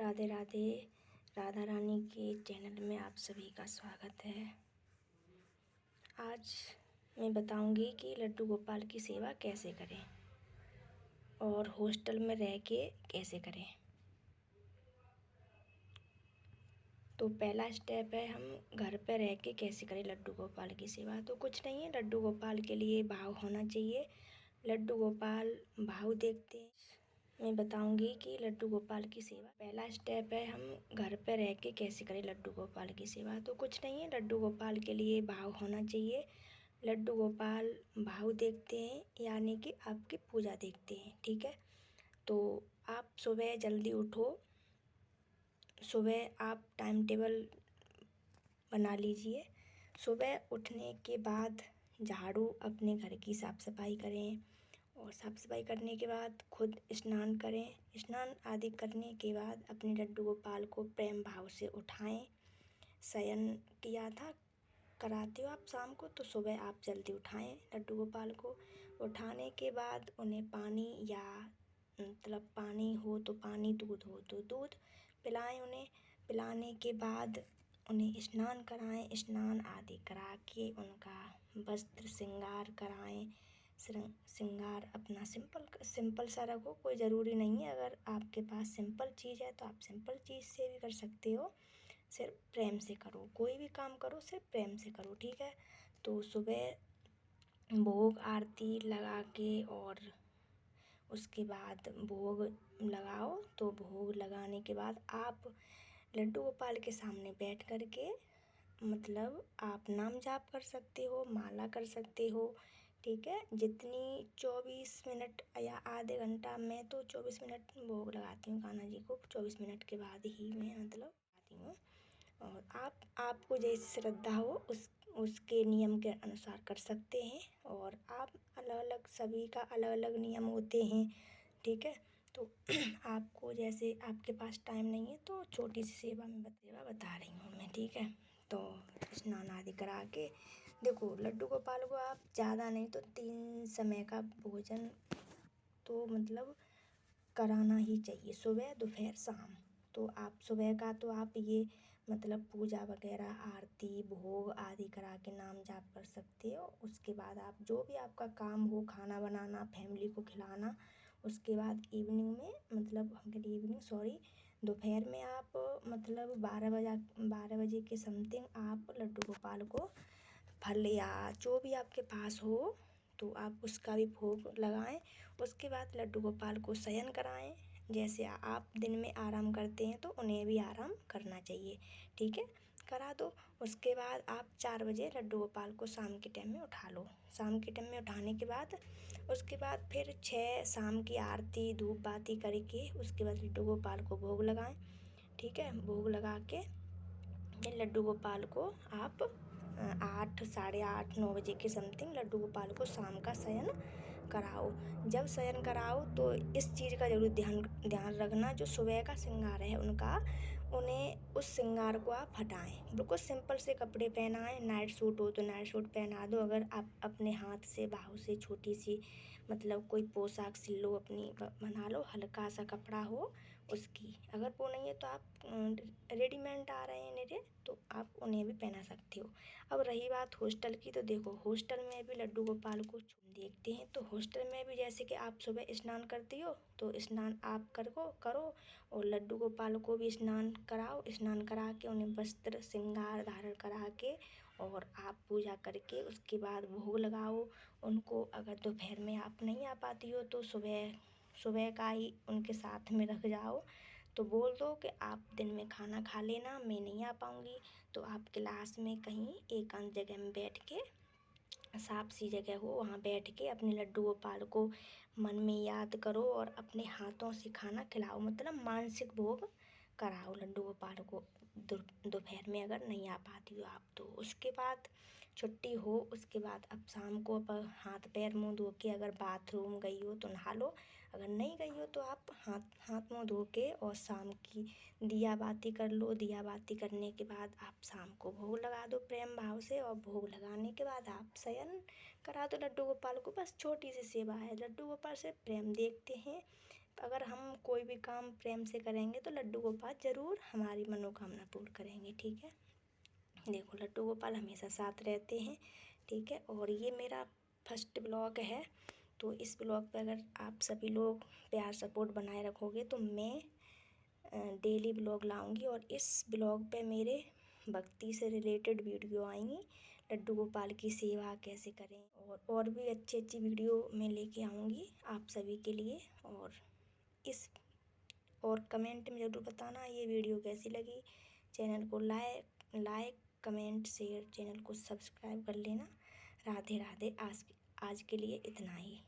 राधे राधे। राधा रानी के चैनल में आप सभी का स्वागत है। आज मैं बताऊंगी कि लड्डू गोपाल की सेवा कैसे करें और हॉस्टल में रह के कैसे करें। तो पहला स्टेप है हम घर पे रह के कैसे करें लड्डू गोपाल की सेवा। तो कुछ नहीं है, लड्डू गोपाल के लिए भाव होना चाहिए। लड्डू गोपाल भाव देखते हैं। मैं बताऊंगी कि लड्डू गोपाल की सेवा। पहला स्टेप है हम घर पर रह के कैसे करें लड्डू गोपाल की सेवा। तो कुछ नहीं है, लड्डू गोपाल के लिए भाव होना चाहिए। लड्डू गोपाल भाव देखते हैं, यानी कि आपकी पूजा देखते हैं। ठीक है, तो आप सुबह जल्दी उठो। सुबह आप टाइम टेबल बना लीजिए। सुबह उठने के बाद झाड़ू, अपने घर की साफ़ सफाई करें और साफ़ सफाई करने के बाद खुद स्नान करें। स्नान आदि करने के बाद अपने लड्डू गोपाल को प्रेम भाव से उठाएं। शयन किया था, कराते हो आप शाम को, तो सुबह आप जल्दी उठाएं लड्डू गोपाल को। उठाने के बाद उन्हें पानी, या मतलब पानी हो तो पानी, दूध हो तो दूध पिलाएं उन्हें। पिलाने के बाद उन्हें स्नान कराएं। स्नान आदि करा के उनका वस्त्र श्रृंगार कराएं। श्रृंगार अपना सिंपल सा रखो, कोई ज़रूरी नहीं है। अगर आपके पास सिंपल चीज़ है तो आप सिंपल चीज़ से भी कर सकते हो। सिर्फ प्रेम से करो, कोई भी काम करो सिर्फ प्रेम से करो। ठीक है, तो सुबह भोग आरती लगा के और उसके बाद भोग लगाओ। तो भोग लगाने के बाद आप लड्डू गोपाल के सामने बैठ कर के मतलब आप नाम जाप कर सकते हो, माला कर सकते हो। ठीक है, जितनी 24 मिनट या आधे घंटा, मैं तो 24 मिनट भोग लगाती हूँ कान्हा जी को। 24 मिनट के बाद ही मैं मतलब लगाती हूँ। और आपको जैसी श्रद्धा हो उसके नियम के अनुसार कर सकते हैं। और आप अलग अलग, सभी का अलग अलग नियम होते हैं। ठीक है, तो आपको जैसे आपके पास टाइम नहीं है तो छोटी सी सेवा में बता रही हूँ मैं। ठीक है, तो स्नान आदि करा के देखो, लड्डू गोपाल को आप ज़्यादा नहीं तो 3 समय का भोजन तो मतलब कराना ही चाहिए, सुबह दोपहर शाम। तो आप सुबह का तो आप ये मतलब पूजा वगैरह, आरती, भोग आदि करा के नाम जाप कर सकते हो। उसके बाद आप जो भी आपका काम हो, खाना बनाना, फैमिली को खिलाना। उसके बाद इवनिंग में मतलब दोपहर में आप मतलब 12 बजे के समथिंग आप लड्डू गोपाल को फल या जो भी आपके पास हो तो आप उसका भी भोग लगाएं। उसके बाद लड्डू गोपाल को शयन कराएं। जैसे आप दिन में आराम करते हैं तो उन्हें भी आराम करना चाहिए। ठीक है, करा दो। उसके बाद आप 4 बजे लड्डू गोपाल को शाम के टाइम में उठा लो। शाम के टाइम में उठाने के बाद उसके बाद फिर 6 शाम की आरती धूप बाती करके उसके बाद लड्डू गोपाल को भोग लगाएं। ठीक है, भोग लगा के लड्डू गोपाल को आप 8, साढ़े 8, 9 बजे के समथिंग लड्डू गोपाल को शाम का शयन कराओ। जब शयन कराओ तो इस चीज़ का ज़रूर ध्यान रखना, जो सुबह का श्रृंगार है उनका, उन्हें उस श्रृंगार को आप हटाएं। बिल्कुल सिंपल से कपड़े पहनाएं। नाइट सूट हो तो नाइट सूट पहना दो। अगर आप अपने हाथ से बाहु से छोटी सी मतलब कोई पोशाक सिल लो, अपनी बना लो, हल्का सा कपड़ा हो उसकी। अगर वो नहीं है तो आप रेडीमेड आ रहे हैं मेरे, तो आप उन्हें भी पहना सकते हो। अब रही बात हॉस्टल की, तो देखो हॉस्टल में भी लड्डू गोपाल को देखते हैं। तो हॉस्टल में भी जैसे कि आप सुबह स्नान करती हो तो स्नान आप करो और लड्डू गोपाल को भी स्नान कराओ। स्नान करा के उन्हें वस्त्र श्रृंगार धारण करा के और आप पूजा करके उसके बाद भोग लगाओ उनको। अगर दोपहर में आप नहीं आ पाती हो तो सुबह का ही उनके साथ में रख जाओ। तो बोल दो कि आप दिन में खाना खा लेना, मैं नहीं आ पाऊँगी। तो आप क्लास में कहीं एकांत जगह में बैठ के, साफ सी जगह हो, वहाँ बैठ के अपने लड्डू गोपाल को मन में याद करो और अपने हाथों से खाना खिलाओ। मतलब मानसिक भोग कराओ लड्डू गोपाल को दोपहर में, अगर नहीं आ पाती हो आप तो। उसके बाद छुट्टी हो, उसके बाद अब शाम को हाथ पैर मुँह धो के, अगर बाथरूम गई हो तो नहा लो। अगर नहीं गई हो तो आप हाथ मुँह धो के और शाम की दिया बाती कर लो। दिया बाती करने के बाद आप शाम को भोग लगा दो प्रेम भाव से। और भोग लगाने के बाद आप शयन करा दो लड्डू गोपाल को। बस छोटी सी सेवा है, लड्डू गोपाल से प्रेम देखते हैं, अगर हम कोई भी काम प्रेम से करेंगे तो लड्डू गोपाल ज़रूर हमारी मनोकामना पूर्ण करेंगे। ठीक है, देखो लड्डू गोपाल हमेशा साथ रहते हैं। ठीक है, और ये मेरा फर्स्ट ब्लॉग है, तो इस ब्लॉग पे अगर आप सभी लोग प्यार सपोर्ट बनाए रखोगे तो मैं डेली ब्लॉग लाऊंगी, और इस ब्लॉग पे मेरे भक्ति से रिलेटेड वीडियो आएंगी, लड्डू गोपाल की सेवा कैसे करें, और भी अच्छी अच्छी वीडियो मैं लेके आऊँगी आप सभी के लिए। और कमेंट में ज़रूर बताना ये वीडियो कैसी लगी। चैनल को लाइक कमेंट शेयर, चैनल को सब्सक्राइब कर लेना। राधे राधे। आज के लिए इतना ही।